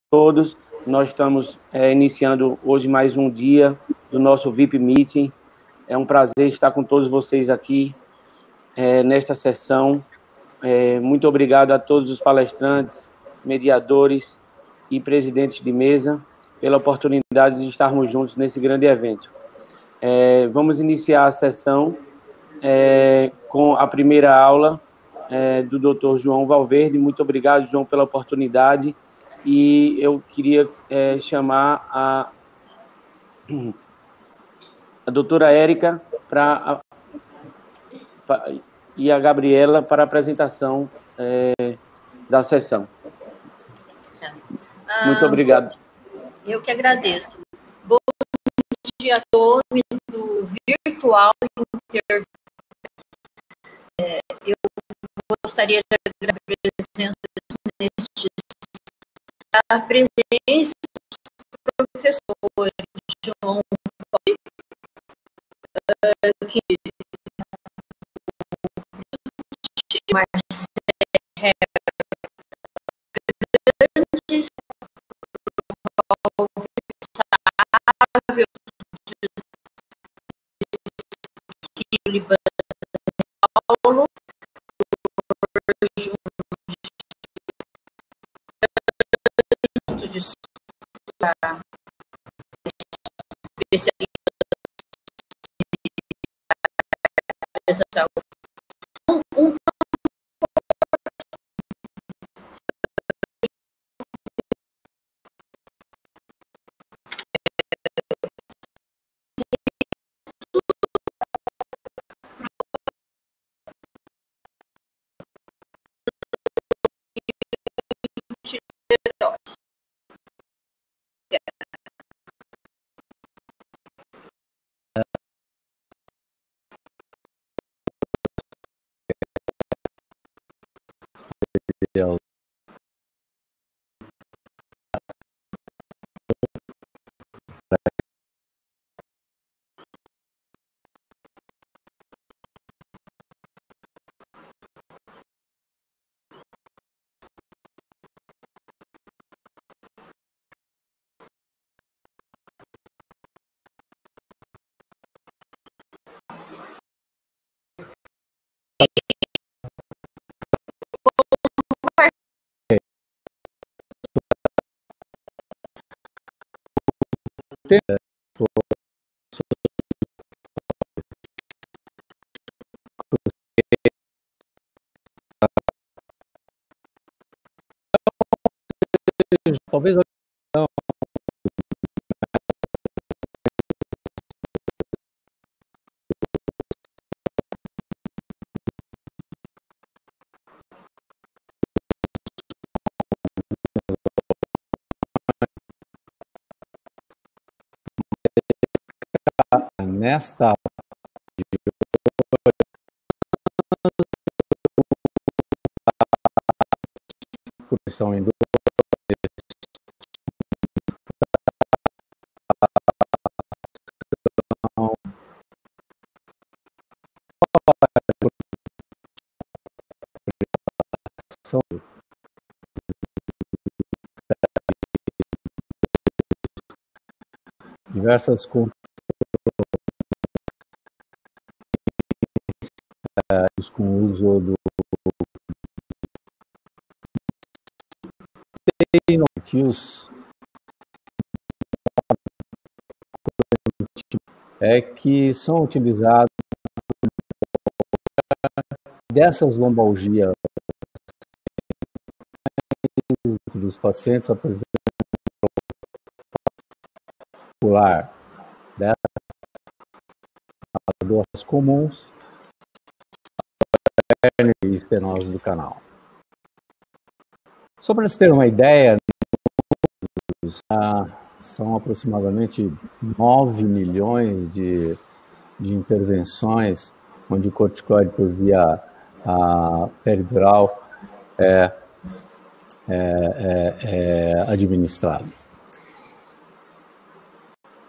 todos. Nós estamos iniciando hoje mais um dia do nosso VIP Meeting. É um prazer estar com todos vocês aqui nesta sessão. Muito obrigado a todos os palestrantes, mediadores e presidentes de mesa pela oportunidade de estarmos juntos nesse grande evento. Vamos iniciar a sessão com a primeira aula do Dr. João Valverde. Muito obrigado, João, pela oportunidade. E eu queria chamar a doutora Érica e a Gabriela para a apresentação da sessão. Muito obrigado. Eu que agradeço. Bom dia a todos do virtual eu gostaria de agradecer a presença do professor João que grandes Paulo de especialista talvez não. Nesta comissão em diversas com o uso do que os que são utilizados dessas lombalgias dos pacientes apresentando popular dessas dores comuns e estenose do canal. Só para vocês terem uma ideia, são aproximadamente 9 milhões de intervenções onde o corticoide por via peridural é administrado.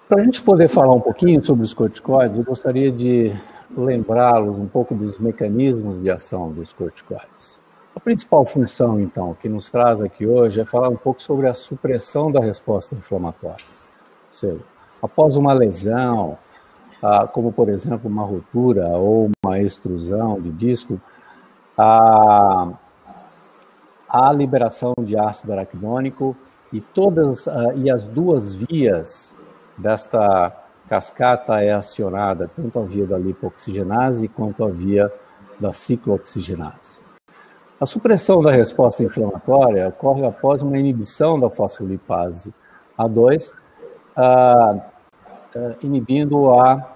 Para a gente poder falar um pouquinho sobre os corticoides, eu gostaria de lembrá-los um pouco dos mecanismos de ação dos corticoides. A principal função, então, que nos traz aqui hoje é falar um pouco sobre a supressão da resposta inflamatória. Ou seja, após uma lesão, como, por exemplo, uma ruptura ou uma extrusão de disco, a liberação de ácido araquidônico e as duas vias desta cascata é acionada, tanto a via da lipoxigenase quanto a via da ciclooxigenase. A supressão da resposta inflamatória ocorre após uma inibição da fosfolipase A2, inibindo a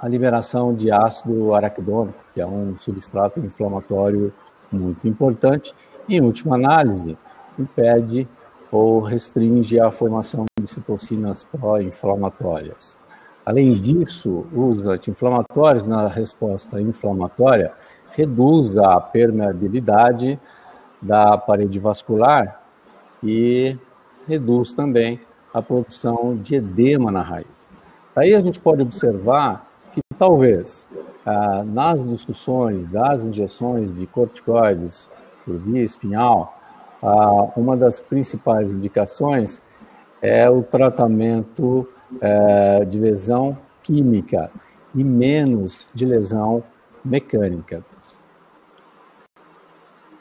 liberação de ácido araquidônico, que é um substrato inflamatório muito importante, e, em última análise, impede ou restringe a formação de citocinas pró-inflamatórias. Além disso, os anti-inflamatórios na resposta inflamatória reduz a permeabilidade da parede vascular e reduz também a produção de edema na raiz. Daí a gente pode observar que talvez nas discussões das injeções de corticoides por via espinhal, uma das principais indicações é o tratamento de lesão química e menos de lesão mecânica.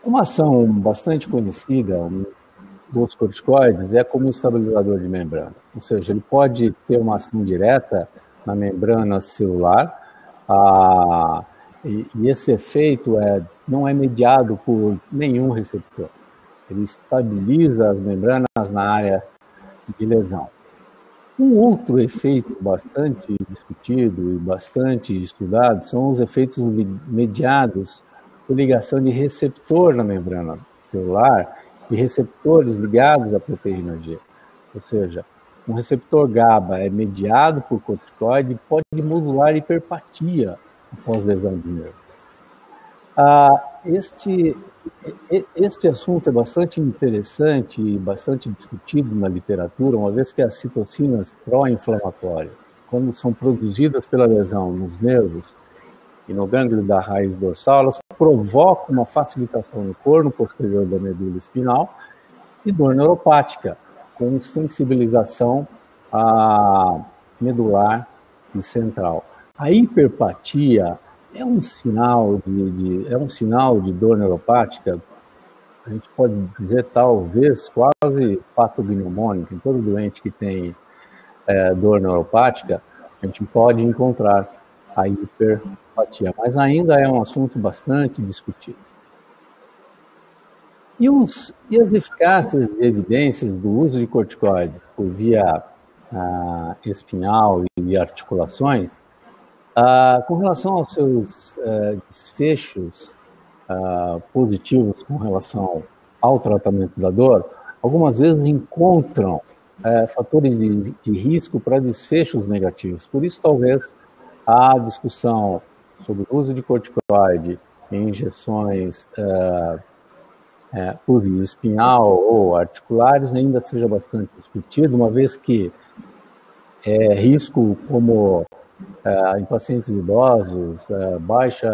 Uma ação bastante conhecida dos corticoides é como estabilizador de membranas, ou seja, ele pode ter uma ação direta na membrana celular, e esse efeito não é mediado por nenhum receptor. Ele estabiliza as membranas na área de lesão. Um outro efeito bastante discutido e bastante estudado são os efeitos mediados por ligação de receptor na membrana celular e receptores ligados à proteína G. Ou seja, um receptor GABA é mediado por corticoide e pode modular hiperpatia após lesão de nervo. Este assunto é bastante interessante e bastante discutido na literatura, uma vez que as citocinas pró-inflamatórias, quando são produzidas pela lesão nos nervos e no gânglio da raiz dorsal, elas provocam uma facilitação no corno posterior da medula espinal e dor neuropática, com sensibilização medular e central. A hiperpatia é um sinal de dor neuropática, a gente pode dizer talvez quase patognomônica. Em todo doente que tem dor neuropática, a gente pode encontrar a hiperpatia, mas ainda é um assunto bastante discutido. E as eficácias e evidências do uso de corticoides por via espinhal e via articulações, com relação aos seus desfechos positivos com relação ao tratamento da dor, algumas vezes encontram fatores de risco para desfechos negativos. Por isso, talvez, a discussão sobre o uso de corticoide em injeções por via espinhal ou articulares ainda seja bastante discutido, uma vez que risco como em pacientes idosos, baixa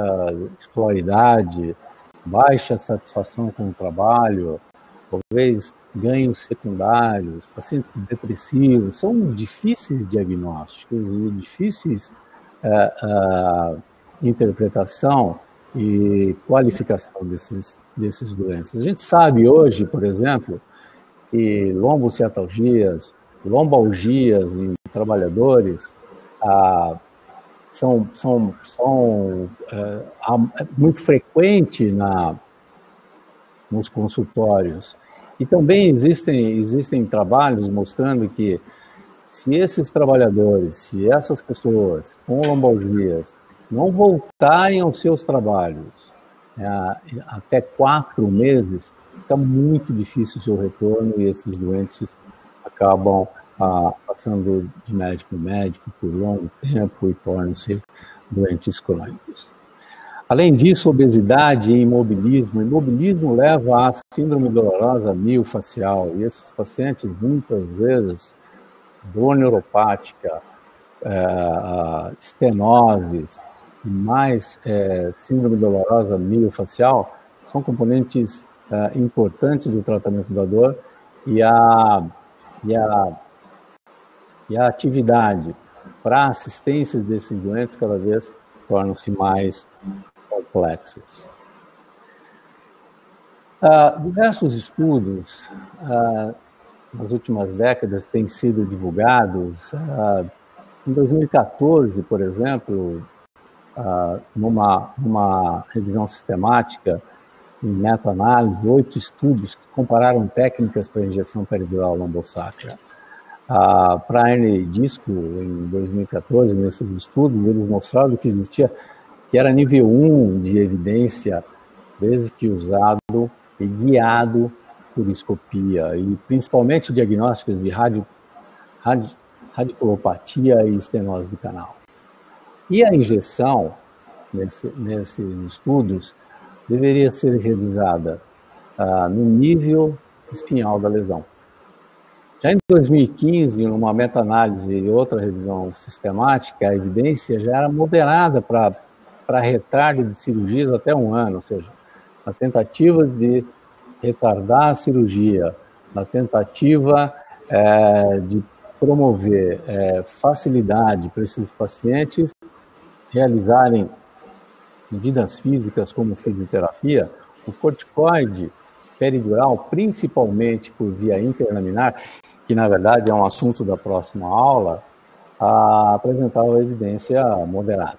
escolaridade, baixa satisfação com o trabalho, talvez ganhos secundários, pacientes depressivos, são difíceis diagnósticos e difíceis interpretação e qualificação desses doenças. A gente sabe hoje, por exemplo, que lombociatalgias, lombalgias em trabalhadores são muito frequente nos consultórios. E também existem trabalhos mostrando que se esses trabalhadores, se essas pessoas com lombalgias não voltarem aos seus trabalhos até 4 meses, fica muito difícil o seu retorno e esses doentes acabam passando de médico em médico por longo tempo e tornam-se doentes crônicos. Além disso, obesidade e imobilismo. Imobilismo leva à síndrome dolorosa miofascial, e esses pacientes, muitas vezes, dor neuropática, estenoses, e mais síndrome dolorosa miofascial, são componentes importantes do tratamento da dor e a atividade para assistência desses doentes cada vez tornam-se mais complexas. Diversos estudos nas últimas décadas têm sido divulgados. Em 2014, por exemplo, numa revisão sistemática em meta-análise, 8 estudos que compararam técnicas para injeção peridural lombosacra. Para hernia de disco, em 2014, nesses estudos, eles mostraram que era nível 1 de evidência, desde que usado e guiado por escopia, e principalmente diagnósticos de radiculopatia e estenose do canal. E a injeção, nesses estudos, deveria ser revisada no nível espinhal da lesão. Já em 2015, numa meta-análise e outra revisão sistemática, a evidência já era moderada para retardo de cirurgias até 1 ano, ou seja, na tentativa de retardar a cirurgia, na tentativa de promover facilidade para esses pacientes realizarem medidas físicas como fisioterapia, o corticoide peridural, principalmente por via interlaminar, que na verdade é um assunto da próxima aula, apresentava evidência moderada.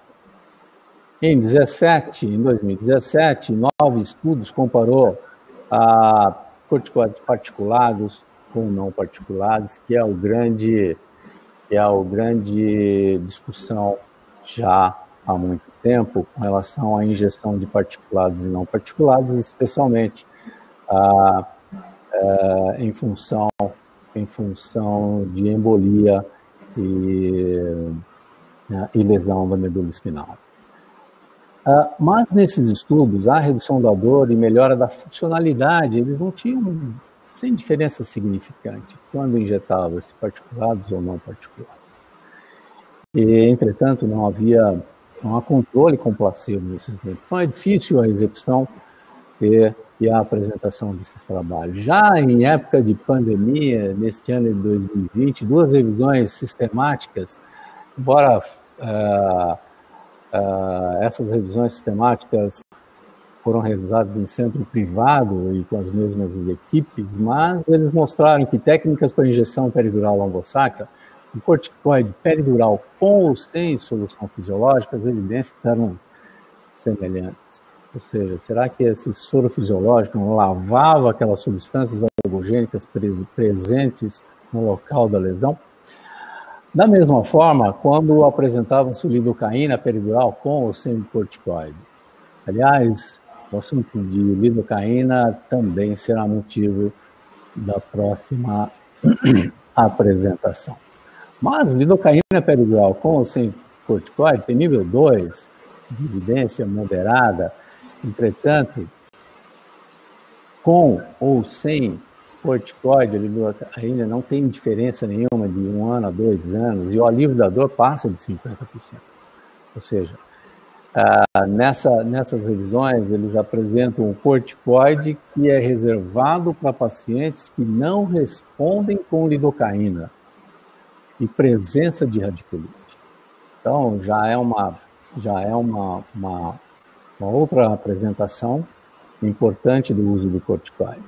Em 2017, 9 estudos comparou corticoides particulados com não particulados, que é o grande discussão já há muito tempo com relação à injeção de particulados e não particulados, especialmente em função de embolia e lesão da medula espinal. Mas nesses estudos, a redução da dor e melhora da funcionalidade, eles não tinham, sem diferença significante, quando injetavam se particulados ou não particulados. E, entretanto, não há controle com placebo nesses doentes. Então, é difícil a execução e a apresentação desses trabalhos. Já em época de pandemia, neste ano de 2020, 2 revisões sistemáticas, embora essas revisões sistemáticas foram realizadas em centro privado e com as mesmas equipes, mas eles mostraram que técnicas para injeção peridural lombosacra, o corticoide peridural com ou sem solução fisiológica, as evidências eram semelhantes. Ou seja, será que esse soro fisiológico não lavava aquelas substâncias algogênicas presentes no local da lesão? Da mesma forma, quando apresentavam-se lidocaína peridural com ou sem corticoide. Aliás, o assunto de lidocaína também será motivo da próxima apresentação. Mas lidocaína peridural com ou sem corticoide tem nível 2 de evidência moderada. Entretanto, com ou sem corticoide, a lidocaína não tem diferença nenhuma de 1 ano a 2 anos, e o alívio da dor passa de 50%. Ou seja, nessas revisões, eles apresentam um corticoide que é reservado para pacientes que não respondem com lidocaína e presença de radiculite. Então, já é uma outra apresentação importante do uso do corticoide.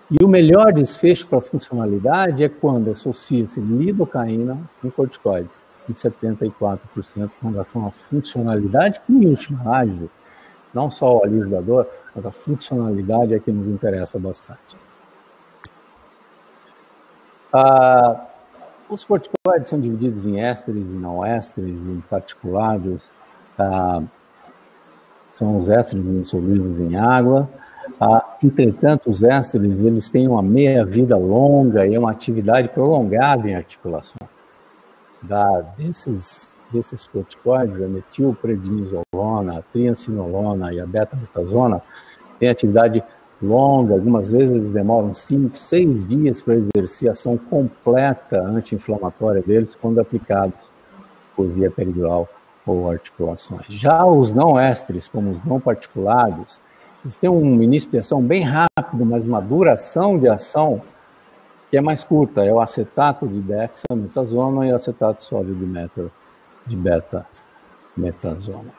E o melhor desfecho para a funcionalidade é quando associa-se lidocaína com corticoide, em 74% com relação à funcionalidade, que em última análise, não só o alívio da dor, mas a funcionalidade é que nos interessa bastante. Os corticoides são divididos em ésteres e não ésteres, em particulados. São os ésteres insolúveis em água. Entretanto, os ésteres eles têm uma meia-vida longa e uma atividade prolongada em articulações. Desses corticoides, a metilprednisolona, a triancinolona e a beta-metazona, têm atividade longa. Algumas vezes eles demoram 5, 6 dias para exercer a ação completa anti-inflamatória deles quando aplicados por via peridural ou articulações. Já os não ésteres, como os não particulados, eles têm um início de ação bem rápido, mas uma duração de ação que é mais curta. É o acetato de dexametasona e o acetato sólido de beta-metasona.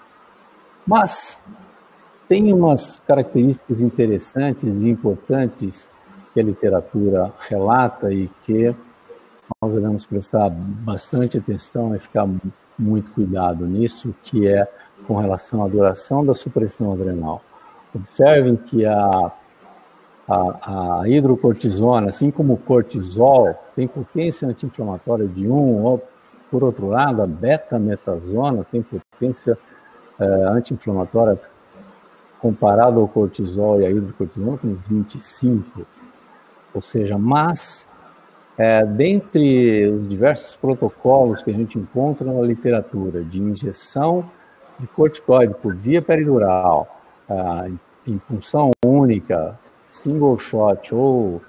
Mas tem umas características interessantes e importantes que a literatura relata e que nós devemos prestar bastante atenção e ficar muito cuidado nisso, que é com relação à duração da supressão adrenal. Observem que a hidrocortisona, assim como o cortisol, tem potência anti-inflamatória de 1, ou, por outro lado, a beta-metasona tem potência anti-inflamatória comparado ao cortisol e à hidrocortisona com 25. Ou seja, mas, dentre os diversos protocolos que a gente encontra na literatura de injeção de corticoide por via peridural, em punção única, single shot ou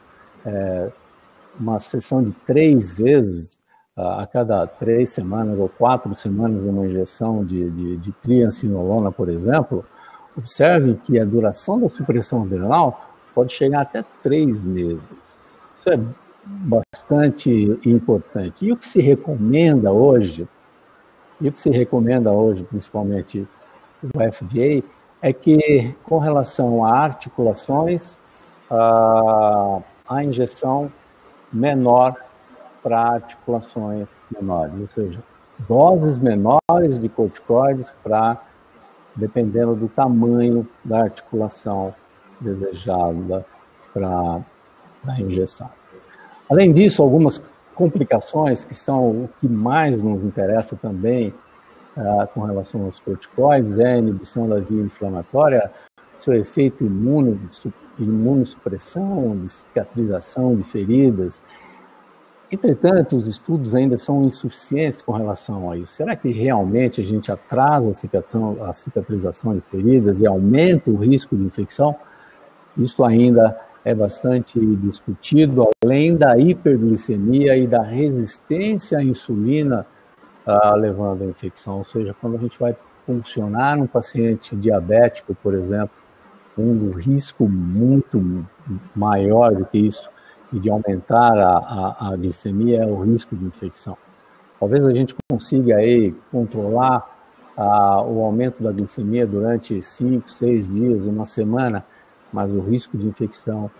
uma sessão de 3 vezes a cada 3 semanas ou 4 semanas, uma injeção de triancinolona, por exemplo, observem que a duração da supressão adrenal pode chegar até 3 meses. Isso é bastante importante. E o que se recomenda hoje, principalmente o FDA, é que, com relação a articulações, a injeção menor para articulações menores, ou seja, doses menores de corticoides dependendo do tamanho da articulação desejada para a injeção. Além disso, algumas complicações que são o que mais nos interessa também com relação aos corticoides é a inibição da via inflamatória, seu efeito imunossupressão, de cicatrização de feridas. Entretanto, os estudos ainda são insuficientes com relação a isso. Será que realmente a gente atrasa a cicatrização de feridas e aumenta o risco de infecção? Isso ainda é bastante discutido, além da hiperglicemia e da resistência à insulina levando à infecção. Ou seja, quando a gente vai funcionar um paciente diabético, por exemplo, um risco muito maior do que isso, e de aumentar a glicemia, é o risco de infecção. Talvez a gente consiga aí controlar o aumento da glicemia durante 5, 6 dias, uma semana, mas o risco de infecção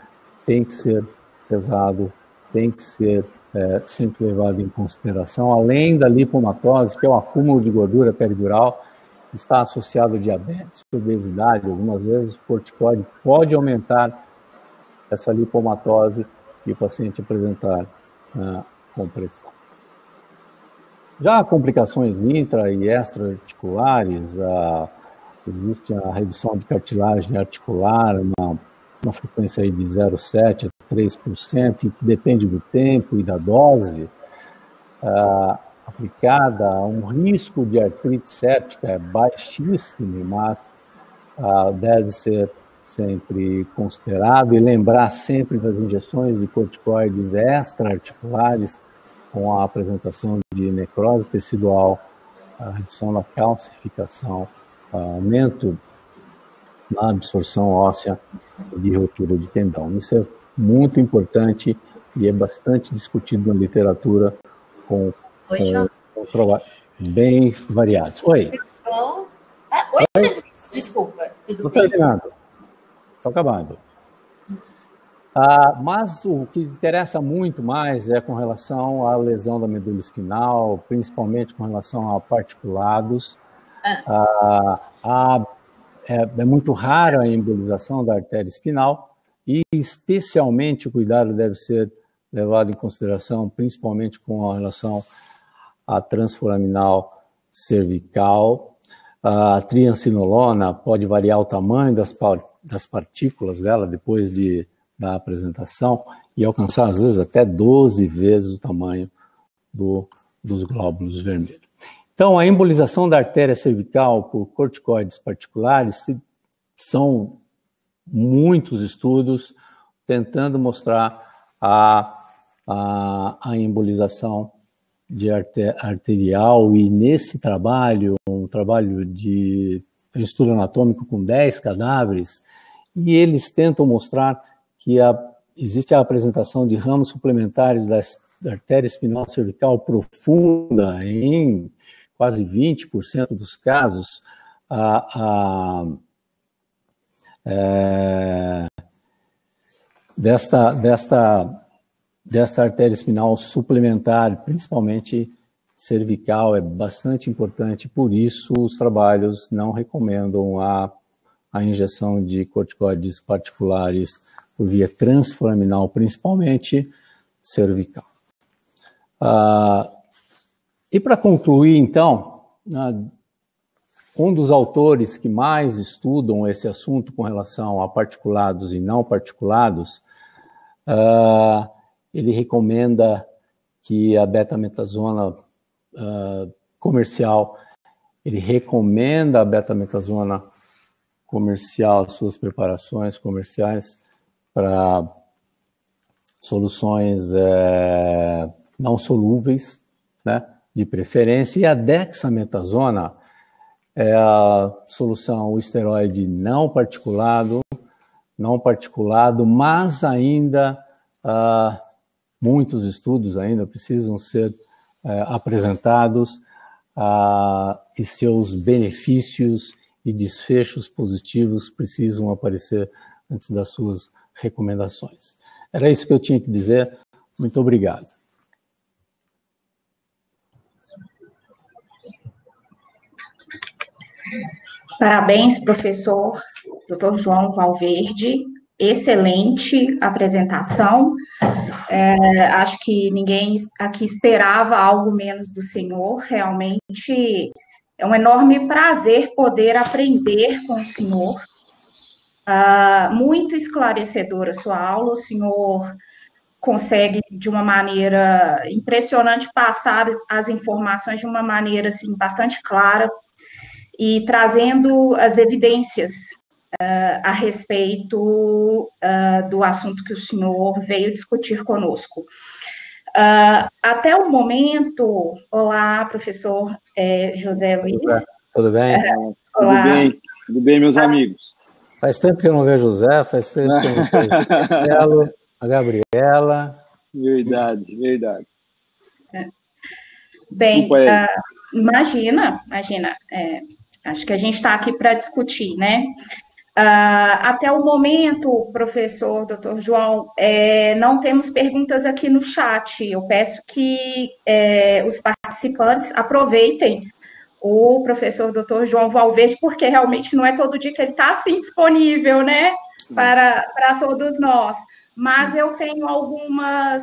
tem que ser pesado, tem que ser sempre levado em consideração, além da lipomatose, que é o acúmulo de gordura peridural, que está associado a diabetes, obesidade. Algumas vezes o corticoide pode aumentar essa lipomatose e o paciente apresentar compressão. Já complicações intra e extra-articulares, existe a redução de cartilagem articular, uma frequência aí de 0,7% a 3%, que depende do tempo e da dose aplicada. Um risco de artrite séptica é baixíssimo, mas deve ser sempre considerado, e lembrar sempre das injeções de corticoides extra-articulares com a apresentação de necrose tecidual, a redução da calcificação, aumento na absorção óssea e de ruptura de tendão. Isso é muito importante e é bastante discutido na literatura com trabalhos bem variados. Oi. Oi, desculpa. Tudo bem? Estou acabando. Mas o que interessa muito mais é com relação à lesão da medula espinhal, principalmente com relação a particulados. É muito rara a embolização da artéria espinal e, especialmente, o cuidado deve ser levado em consideração, principalmente com relação à transforaminal cervical. A triancinolona pode variar o tamanho das partículas dela depois da apresentação e alcançar, às vezes, até 12 vezes o tamanho dos glóbulos vermelhos. Então, a embolização da artéria cervical por corticoides particulares são muitos estudos tentando mostrar a embolização de arterial, e nesse trabalho, um estudo anatômico com 10 cadáveres, e eles tentam mostrar que existe a apresentação de ramos suplementares da artéria espinal cervical profunda em quase 20% dos casos. Desta artéria espinal suplementar, principalmente cervical, é bastante importante, por isso os trabalhos não recomendam a injeção de corticoides particulares por via transforaminal, principalmente cervical. E para concluir, então, um dos autores que mais estudam esse assunto com relação a particulados e não particulados, ele recomenda que a betametasona comercial, ele recomenda a betametasona comercial, suas preparações comerciais para soluções não solúveis, né, de preferência, e a dexametasona é a solução, o esteroide não particulado, mas ainda muitos estudos ainda precisam ser apresentados e seus benefícios e desfechos positivos precisam aparecer antes das suas recomendações. Era isso que eu tinha que dizer. Muito obrigado. Parabéns, professor Dr. João Valverde. Excelente apresentação. Acho que ninguém aqui esperava algo menos do senhor. Realmente é um enorme prazer poder aprender com o senhor. Muito esclarecedora a sua aula. O senhor consegue, de uma maneira impressionante, passar as informações de uma maneira assim, bastante clara e trazendo as evidências a respeito do assunto que o senhor veio discutir conosco. Até o momento, olá, professor José Luiz. Tudo bem? Olá. Tudo bem, meus amigos. Faz tempo que eu não vejo o Zé, faz tempo que eu não vejo o Marcelo, a Gabriela. Verdade. Bem, imagina. Acho que a gente está aqui para discutir, né? Até o momento, professor Dr. João, não temos perguntas aqui no chat. Eu peço que os participantes aproveitem o professor Dr. João Valverde, porque realmente não é todo dia que ele está assim disponível, né, para todos nós. Mas eu tenho algumas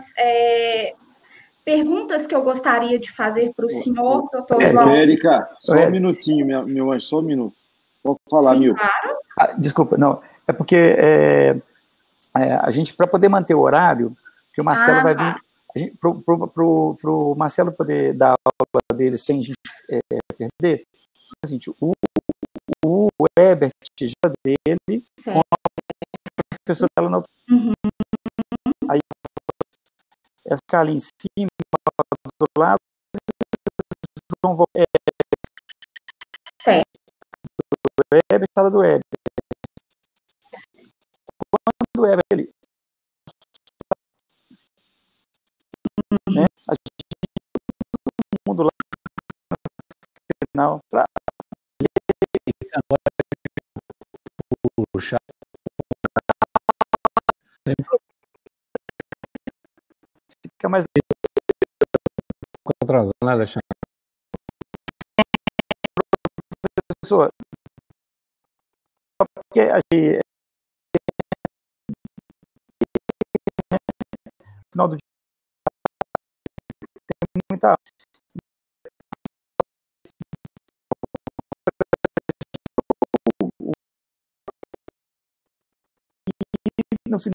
perguntas que eu gostaria de fazer para o senhor, Dr. João. Érica, só um minutinho, meu anjo, só um minuto. Pode falar, Sim, Milton. Claro. Desculpa, não, é porque a gente, para poder manter o horário, que o Marcelo vai vir, para o Marcelo poder dar a aula dele sem a gente perder, assim, o Ebert já dele, com a professora dela na outra. Aí, essa ficar ali em cima, do lado, João Valverde. Certo. Do Ebert, sala do Ebert. Quando o Ebert, ele... né, a gente, todo mundo lá no final, pra... Puxa. Fica mais atrasando, né, Alexandre? Professor, só porque a gente, no final do dia tem muita no fim